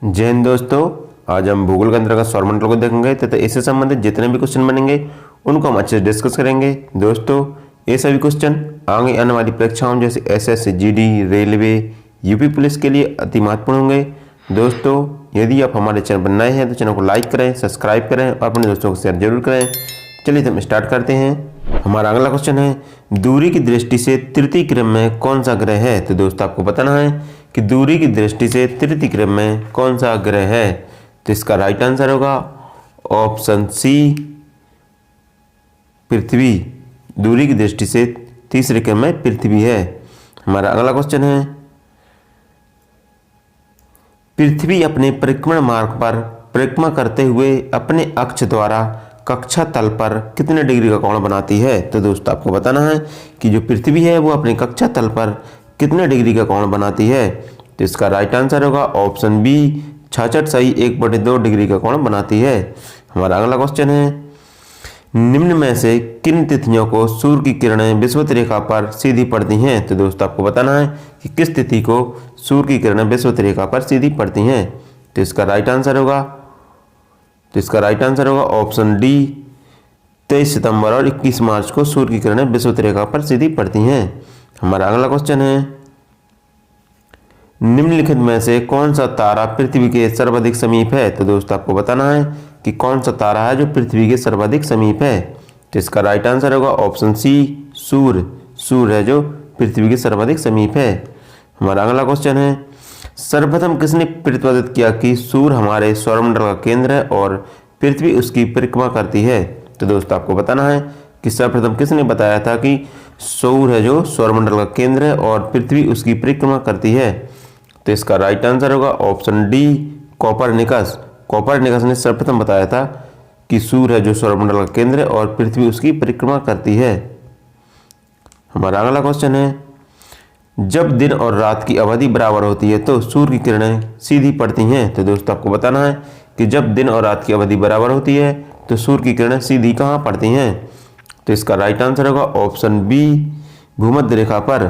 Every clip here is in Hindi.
जय हिंद दोस्तों। आज हम भूगोल के अंतर्गत सौरमंडल को देखेंगे तथा इससे संबंधित जितने भी क्वेश्चन बनेंगे उनको हम अच्छे से डिस्कस करेंगे। दोस्तों ये सभी क्वेश्चन आगे आने वाली परीक्षाओं जैसे SSC, GD, railway, UP police के लिए अति महत्वपूर्ण होंगे। दोस्तों यदि आप हमारे चैनल पर नए हैं तो चैनल को लाइक करें, सब्सक्राइब करें और अपने दोस्तों को शेयर जरूर करें। चलिए हम स्टार्ट करते हैं। हमारा अगला क्वेश्चन है, दूरी की दृष्टि से तृतीय क्रम में कौन सा ग्रह है। तो दोस्तों आपको बताना है कि दूरी की दृष्टि से तृतीय क्रम में कौन सा ग्रह है। तो इसका राइट आंसर होगा ऑप्शन सी, पृथ्वी। दूरी की दृष्टि से तीसरे क्रम में पृथ्वी है। हमारा अगला क्वेश्चन है, पृथ्वी अपने परिक्रमण मार्ग पर परिक्रमा करते हुए अपने अक्ष द्वारा कक्षा तल पर कितने डिग्री का कोण बनाती है। तो दोस्तों आपको बताना है कि जो पृथ्वी है वो अपने कक्षा तल पर कितने डिग्री का कोण बनाती है। तो इसका राइट आंसर होगा ऑप्शन बी, 66.1/2 डिग्री का कोण बनाती है। हमारा अगला क्वेश्चन है, निम्न में से किन तिथियों को सूर्य की किरणें विषुवत रेखा पर सीधी पड़ती हैं। तो दोस्तों आपको बताना है कि किस तिथि को सूर्य की किरणें विषुवत रेखा पर सीधी पड़ती हैं। तो इसका राइट आंसर होगा ऑप्शन डी, 23 सितंबर और 21 मार्च को सूर्य की किरणें विषुवत रेखा पर सीधी पड़ती हैं। हमारा अगला क्वेश्चन है, निम्नलिखित में से कौन सा तारा पृथ्वी के सर्वाधिक समीप है। तो दोस्तों आपको बताना है कि कौन सा तारा है जो पृथ्वी के सर्वाधिक समीप है। तो इसका राइट आंसर होगा ऑप्शन सी, सूर्य। सूर्य है जो पृथ्वी के सर्वाधिक समीप है। हमारा अगला क्वेश्चन है, सर्वप्रथम किसने प्रतिपादित किया कि सूर्य हमारे सौरमंडल का केंद्र है और पृथ्वी उसकी परिक्रमा करती है। तो दोस्तों आपको बताना है कि सर्वप्रथम किसने बताया था कि सूर्य है जो सौरमंडल का केंद्र है और पृथ्वी उसकी परिक्रमा करती है। तो इसका राइट आंसर होगा ऑप्शन डी, कोपरनिकस। कोपरनिकस ने सर्वप्रथम बताया था कि सूर्य है जो सौरमंडल का केंद्र है और पृथ्वी उसकी परिक्रमा करती है। हमारा अगला क्वेश्चन है, जब दिन और रात की अवधि बराबर होती है तो सूर्य की किरणें सीधी पड़ती हैं। तो दोस्तों आपको बताना है कि जब दिन और रात की अवधि बराबर होती है तो सूर्य की किरणें सीधी कहाँ पड़ती हैं। तो इसका राइट आंसर होगा ऑप्शन बी, भूमध्य रेखा पर।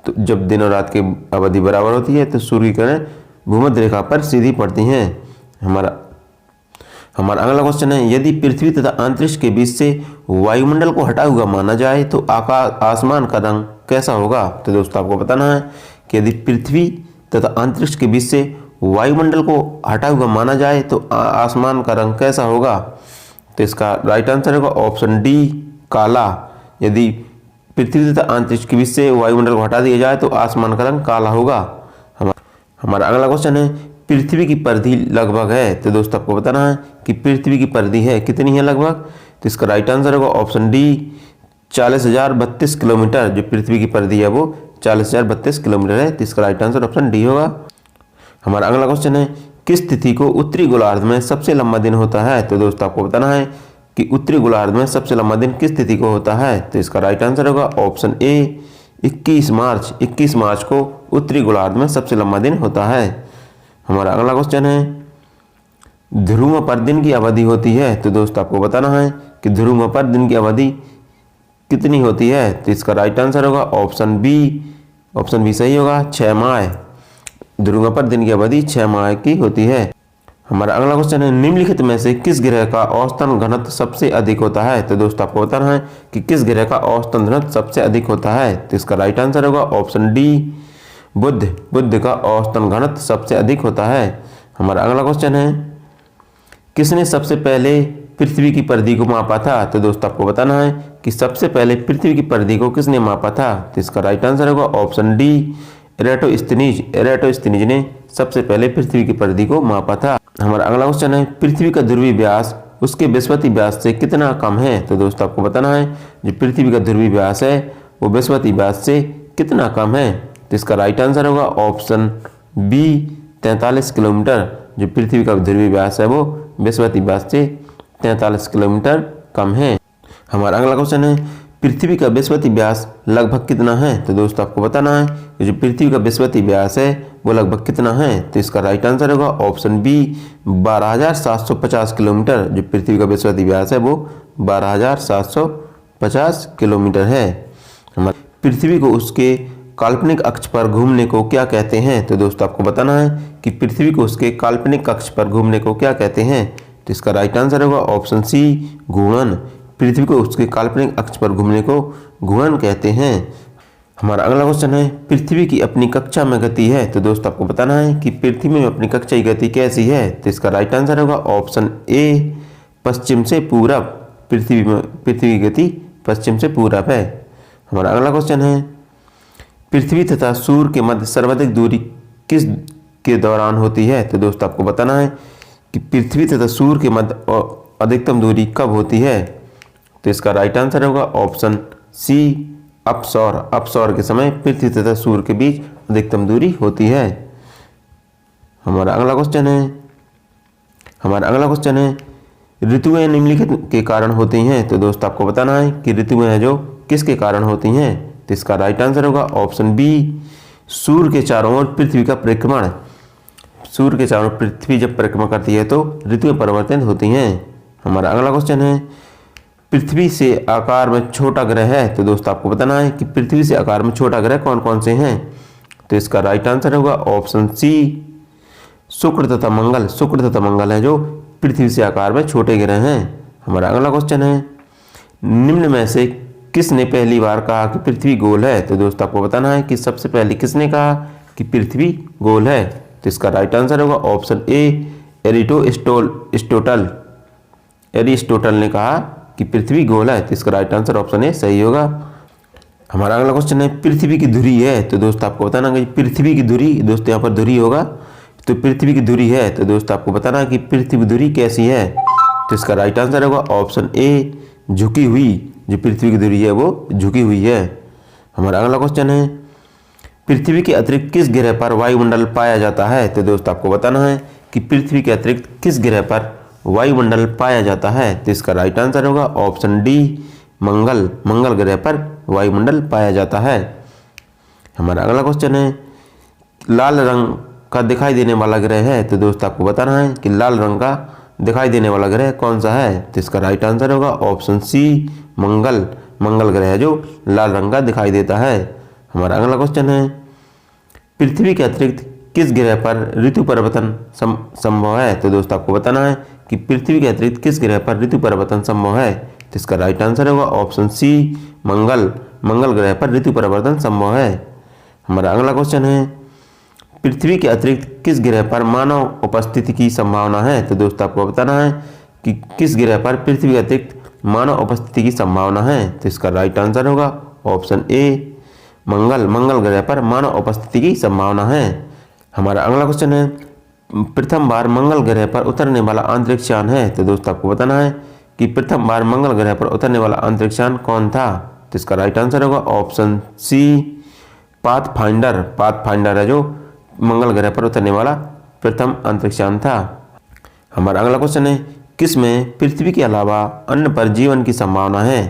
तो जब दिन और रात की अवधि बराबर होती है तो सूर्य की किरणें भूमध्य रेखा पर सीधी पड़ती हैं। हमारा अगला क्वेश्चन है, यदि पृथ्वी तथा अंतरिक्ष के बीच से वायुमंडल को हटा हुआ माना जाए तो आसमान का रंग कैसा होगा। तो दोस्तों आपको बताना है कि यदि पृथ्वी तथा अंतरिक्ष के बीच से वायुमंडल को हटा हुआ माना जाए तो आसमान का रंग कैसा होगा। तो इसका राइट आंसर होगा ऑप्शन डी, काला। यदि पृथ्वी तथा अंतरिक्ष के बीच से वायुमंडल को हटा दिया जाए तो आसमान का रंग काला होगा। हमारा अगला क्वेश्चन है, पृथ्वी की परिधि लगभग है। तो दोस्तों आपको बताना है कि पृथ्वी की परिधि है कितनी है लगभग। तो इसका राइट आंसर होगा ऑप्शन डी, 40,032 किलोमीटर। जो पृथ्वी की परिधि है वो 40,032 किलोमीटर है। तो इसका राइट आंसर ऑप्शन डी होगा। हमारा अगला क्वेश्चन है, किस तिथि को उत्तरी गोलार्ध में सबसे लंबा दिन होता है। तो दोस्तों आपको बताना है कि उत्तरी गोलार्ध में सबसे लंबा दिन किस तिथि को होता है। तो इसका राइट आंसर होगा ऑप्शन ए, 21 मार्च। 21 मार्च को उत्तरी गोलार्ध में सबसे लंबा दिन होता है। हमारा अगला क्वेश्चन है, ध्रुव पर दिन की अवधि होती है। तो दोस्तों आपको बताना है कि ध्रुव पर दिन की अवधि कितनी होती है। तो इसका राइट आंसर होगा ऑप्शन बी सही होगा, 6 माह। ध्रुव पर दिन की अवधि 6 माह की होती है। हमारा अगला क्वेश्चन है, निम्नलिखित में से किस ग्रह का औसतन घनत्व सबसे अधिक होता है। तो दोस्तों आपको बताना है कि किस ग्रह का औसतन घनत्व सबसे अधिक होता है। तो इसका राइट आंसर होगा ऑप्शन डी, बुध का औसतन घनत्व सबसे अधिक होता है। हमारा अगला क्वेश्चन है, किसने सबसे पहले पृथ्वी की परिधि को मापा था। तो दोस्तों आपको बताना है कि सबसे पहले पृथ्वी की परिधि को किसने मापा था। तो इसका राइट आंसर होगा ऑप्शन डी, एराटोस्थनीज ने सबसे पहले पृथ्वी की परिधि को मापा था। हमारा अगला क्वेश्चन है, पृथ्वी का ध्रुवीय व्यास उसके विषुवतीय व्यास से कितना कम है। तो दोस्तों आपको बताना है जो पृथ्वी का ध्रुवीय व्यास है वो विषुवतीय व्यास से कितना कम है। तो इसका राइट आंसर होगा ऑप्शन बी, 43 किलोमीटर। जो पृथ्वी का ध्रुवीय व्यास है वो विषुवतीय व्यास से 43 किलोमीटर कम है। हमारा अगला क्वेश्चन है, पृथ्वी का विषुवतीय व्यास लगभग कितना है। तो दोस्तों आपको बताना है कि जो पृथ्वी का विषुवतीय व्यास है वो लगभग कितना है। तो इसका राइट आंसर होगा ऑप्शन बी, 12,750 किलोमीटर। जो पृथ्वी का विषुवतीय व्यास है वो 12,750 किलोमीटर है। हमारे पृथ्वी को उसके काल्पनिक अक्ष पर घूमने को क्या कहते हैं? तो दोस्तों आपको बताना है कि पृथ्वी को उसके काल्पनिक अक्ष पर घूमने को क्या कहते हैं? तो इसका राइट आंसर होगा ऑप्शन सी, घूर्णन। पृथ्वी को उसके काल्पनिक अक्ष पर घूमने को घूर्णन कहते हैं। हमारा अगला क्वेश्चन है, पृथ्वी की अपनी कक्षा में गति है? तो दोस्तों आपको बताना है कि पृथ्वी में अपनी कक्षा की गति कैसी है? तो इसका राइट आंसर होगा ऑप्शन ए, पश्चिम से पूरब। पृथ्वी की गति पश्चिम से पूरब है। हमारा अगला क्वेश्चन है, पृथ्वी तथा सूर्य के मध्य सर्वाधिक दूरी किस के दौरान होती है? तो दोस्तों आपको बताना है कि पृथ्वी तथा सूर्य के मध्य अधिकतम दूरी कब होती है? तो इसका राइट आंसर होगा ऑप्शन सी, अपसौर। अपसौर के समय पृथ्वी तथा सूर्य के बीच अधिकतम दूरी होती है। हमारा अगला क्वेश्चन है, ऋतुएं निम्नलिखित के कारण होती हैं? तो दोस्तों आपको बताना है कि ऋतुएं हैं जो किसके कारण होती हैं? तो इसका राइट आंसर होगा ऑप्शन बी, सूर्य के चारों ओर पृथ्वी का परिक्रमण। सूर्य के चारों ओर पृथ्वी जब परिक्रमा करती है तो ऋतुएं परिवर्तित होती हैं। हमारा अगला क्वेश्चन है, पृथ्वी से आकार में छोटा ग्रह है? तो दोस्तों आपको बताना है कि पृथ्वी से आकार में छोटा ग्रह कौन कौन से हैं? तो इसका राइट आंसर होगा ऑप्शन सी, शुक्र तथा मंगल। शुक्र तथा मंगल है जो पृथ्वी से आकार में छोटे ग्रह हैं। हमारा अगला क्वेश्चन है, निम्न में से किसने पहली बार कहा कि पृथ्वी गोल है? तो दोस्तों आपको बताना है कि सबसे पहले किसने कहा कि पृथ्वी गोल है? तो इसका राइट आंसर होगा ऑप्शन ए, एरिस्टोटल ने कहा कि पृथ्वी गोल है। तो इसका राइट आंसर ऑप्शन ए सही होगा। हमारा अगला क्वेश्चन है, पृथ्वी की धुरी है? तो दोस्तों आपको बताना है कि पृथ्वी की धुरी, दोस्तों यहाँ पर धुरी होगा, तो पृथ्वी की धुरी है। तो दोस्तों आपको बताना है कि पृथ्वी की धुरी कैसी है? तो इसका राइट आंसर होगा ऑप्शन ए, झुकी हुई। जो पृथ्वी की धुरी है वो झुकी हुई है। हमारा अगला क्वेश्चन है, पृथ्वी के अतिरिक्त किस ग्रह पर वायुमंडल पाया जाता है? तो दोस्तों आपको बताना है कि पृथ्वी के अतिरिक्त किस ग्रह पर वायुमंडल पाया जाता है? तो इसका राइट आंसर होगा ऑप्शन डी, मंगल। मंगल ग्रह पर वायुमंडल पाया जाता है। हमारा अगला क्वेश्चन है, लाल रंग का दिखाई देने वाला ग्रह है? तो दोस्तों आपको बताना है कि लाल रंग का दिखाई देने वाला ग्रह कौन सा है? तो इसका राइट आंसर होगा ऑप्शन सी, मंगल। मंगल ग्रह है जो लाल रंग का दिखाई देता है। हमारा अगला क्वेश्चन है, पृथ्वी के अतिरिक्त किस ग्रह पर ऋतु परिवर्तन संभव है? तो दोस्तों आपको बताना है कि पृथ्वी के अतिरिक्त किस ग्रह पर ऋतु परिवर्तन संभव है? तो इसका राइट आंसर होगा ऑप्शन सी, मंगल। मंगल ग्रह पर ऋतु परिवर्तन संभव है। हमारा अगला क्वेश्चन है, पृथ्वी के अतिरिक्त किस ग्रह पर मानव उपस्थिति की संभावना है? तो दोस्तों आपको बताना है कि किस ग्रह पर पृथ्वी के अतिरिक्त मानव उपस्थिति की संभावना है? तो इसका राइट आंसर होगा ऑप्शन ए, मंगल। मंगल ग्रह पर मानव उपस्थिति की संभावना है। हमारा अगला क्वेश्चन है, प्रथम बार मंगल ग्रह पर उतरने वाला अंतरिक्ष यान है? तो दोस्तों आपको बताना है कि प्रथम बार मंगल ग्रह पर उतरने वाला अंतरिक्ष यान कौन था? तो इसका राइट आंसर होगा ऑप्शन सी, पाथफाइंडर। पाथफाइंडर है जो मंगल ग्रह पर उतरने वाला प्रथम अंतरिक्ष यान था। हमारा अगला क्वेश्चन है, किस में पृथ्वी के अलावा अन्य पर जीवन की संभावना है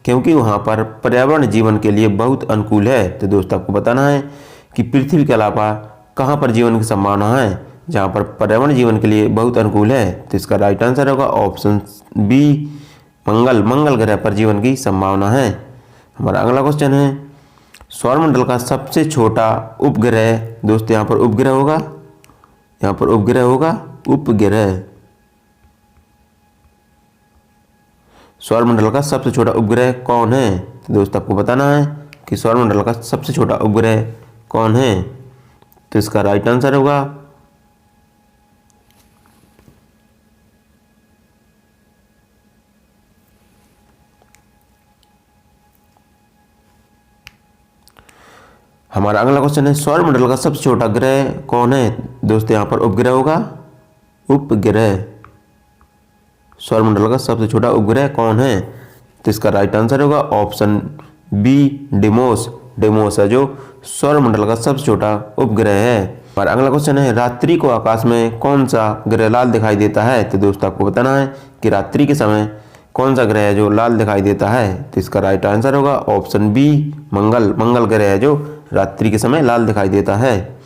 क्योंकि वहाँ पर पर्यावरण जीवन के लिए बहुत अनुकूल है? तो दोस्तों आपको बताना है कि पृथ्वी के अलावा कहाँ पर जीवन की संभावना है जहाँ पर पर्यावरण जीवन के लिए बहुत अनुकूल है? तो इसका राइट आंसर होगा ऑप्शन बी, मंगल। मंगल ग्रह पर जीवन की संभावना है। हमारा अगला क्वेश्चन है, सौरमंडल का सबसे छोटा उपग्रह, दोस्तों यहाँ पर उपग्रह होगा, यहाँ पर उपग्रह होगा, उपग्रह। सौरमंडल का सबसे छोटा उपग्रह कौन है? तो दोस्तों आपको बताना है कि सौरमंडल का सबसे छोटा उपग्रह कौन है? तो इसका राइट आंसर होगा हमारा अगला क्वेश्चन है, सौरमंडल का सबसे छोटा ग्रह कौन है? दोस्तों यहाँ पर उपग्रह होगा, उपग्रह। सौरमंडल का सबसे छोटा उपग्रह कौन है? तो इसका राइट आंसर होगा ऑप्शन बी, डिमोस। डिमोस है जो सौरमंडल का सबसे छोटा उपग्रह है। और अगला क्वेश्चन है, रात्रि को आकाश में कौन सा ग्रह लाल दिखाई देता है? तो दोस्तों आपको बताना है कि रात्रि के समय कौन सा ग्रह है जो लाल दिखाई देता है? तो इसका राइट आंसर होगा ऑप्शन बी, मंगल। मंगल ग्रह है जो रात्रि के समय लाल दिखाई देता है।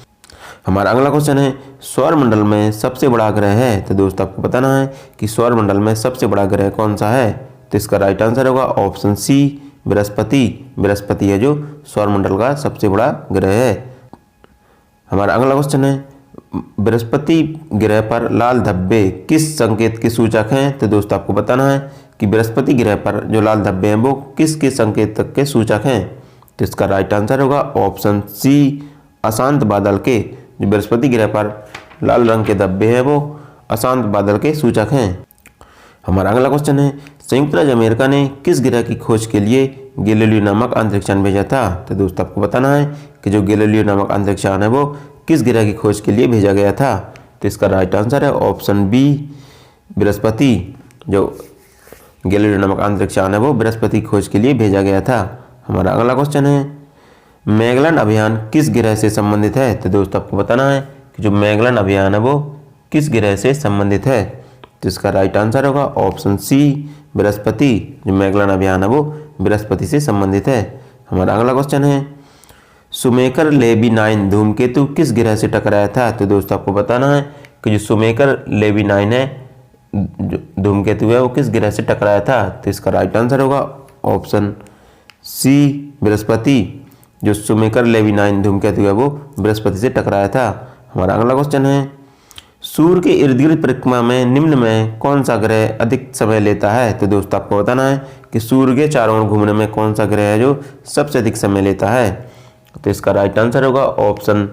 हमारा अगला क्वेश्चन है, सौरमंडल में सबसे बड़ा ग्रह है? तो दोस्तों आपको बताना है कि सौरमंडल में सबसे बड़ा ग्रह कौन सा है? तो इसका राइट आंसर होगा ऑप्शन सी, बृहस्पति है जो सौरमंडल का सबसे बड़ा ग्रह है। हमारा अगला क्वेश्चन है, बृहस्पति ग्रह पर लाल धब्बे किस संकेत के सूचक हैं? तो दोस्तों आपको बताना है कि बृहस्पति ग्रह पर जो लाल धब्बे हैं वो किसके संकेत के सूचक हैं? तो इसका राइट आंसर होगा ऑप्शन सी, अशांत बादल के। जो बृहस्पति ग्रह पर लाल रंग के धब्बे हैं वो अशांत बादल के सूचक हैं। हमारा अगला क्वेश्चन है, संयुक्त राज्य अमेरिका ने किस ग्रह की खोज के लिए गैलीलियो नामक अंतरिक्ष यान भेजा था? तो दोस्तों आपको बताना है कि जो गैलीलियो नामक अंतरिक्ष यान है वो किस ग्रह की खोज के लिए भेजा गया था? तो इसका राइट आंसर है ऑप्शन बी, बृहस्पति। जो गैलीलियो नामक अंतरिक्ष यान है वो बृहस्पति की खोज के लिए भेजा गया था। हमारा अगला क्वेश्चन है, मैगेलन अभियान किस ग्रह से संबंधित है? तो दोस्तों आपको बताना है कि जो मैगेलन अभियान है वो किस ग्रह से संबंधित है? तो इसका राइट आंसर होगा ऑप्शन सी, बृहस्पति। जो मैगेलन अभियान है वो बृहस्पति से संबंधित है। हमारा अगला क्वेश्चन है, शुमेकर लेवी 9 धूमकेतु किस ग्रह से टकराया था? तो दोस्तों आपको बताना है कि जो शुमेकर लेवी 9 है जो धूमकेतु है वो किस ग्रह से टकराया था? तो इसका राइट आंसर होगा ऑप्शन सी, बृहस्पति। जो शुमेकर लेवी 9 धूमकेतु है वो बृहस्पति से टकराया था। हमारा अगला क्वेश्चन है, सूर्य के इर्द गिर्द परिक्रमा में निम्न में कौन सा ग्रह अधिक समय लेता है? तो दोस्तों आपको बताना है कि सूर्य के चारों ओर घूमने में कौन सा ग्रह है जो सबसे अधिक समय लेता है? तो इसका राइट आंसर होगा ऑप्शन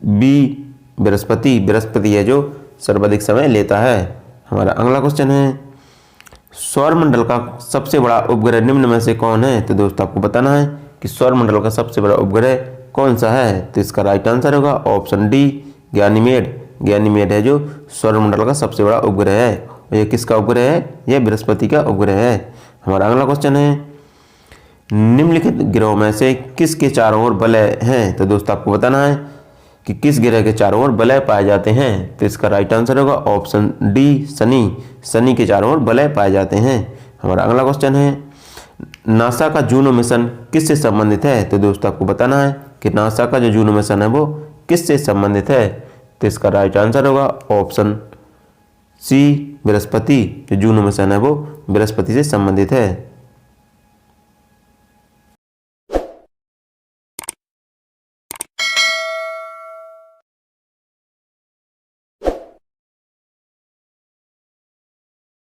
बी, बृहस्पति। बृहस्पति है जो सर्वाधिक समय लेता है। हमारा अगला क्वेश्चन है, सौरमंडल का सबसे बड़ा उपग्रह निम्न में से कौन है? तो दोस्तों आपको बताना है कि सौरमंडल का सबसे बड़ा उपग्रह कौन सा है? तो इसका राइट आंसर होगा ऑप्शन डी, गैनीमेड। गैनीमेड है जो सौरमंडल का सबसे बड़ा उपग्रह है। और यह किसका उपग्रह है? यह बृहस्पति का उपग्रह है। हमारा अगला क्वेश्चन है, निम्नलिखित ग्रहों में से किसके चारों ओर वलय हैं? तो दोस्तों आपको बताना है कि किस ग्रह के चारों ओर वलय पाए जाते हैं? तो इसका राइट आंसर होगा ऑप्शन डी, शनि। शनि के चारों ओर वलय पाए जाते हैं। हमारा अगला क्वेश्चन है, नासा का जूनो मिशन किससे संबंधित है? तो दोस्तों आपको बताना है कि नासा का जो जूनो मिशन है वो किससे संबंधित है? तो इसका राइट आंसर होगा ऑप्शन सी, बृहस्पति। जो जूनो मिशन है वो बृहस्पति से संबंधित है।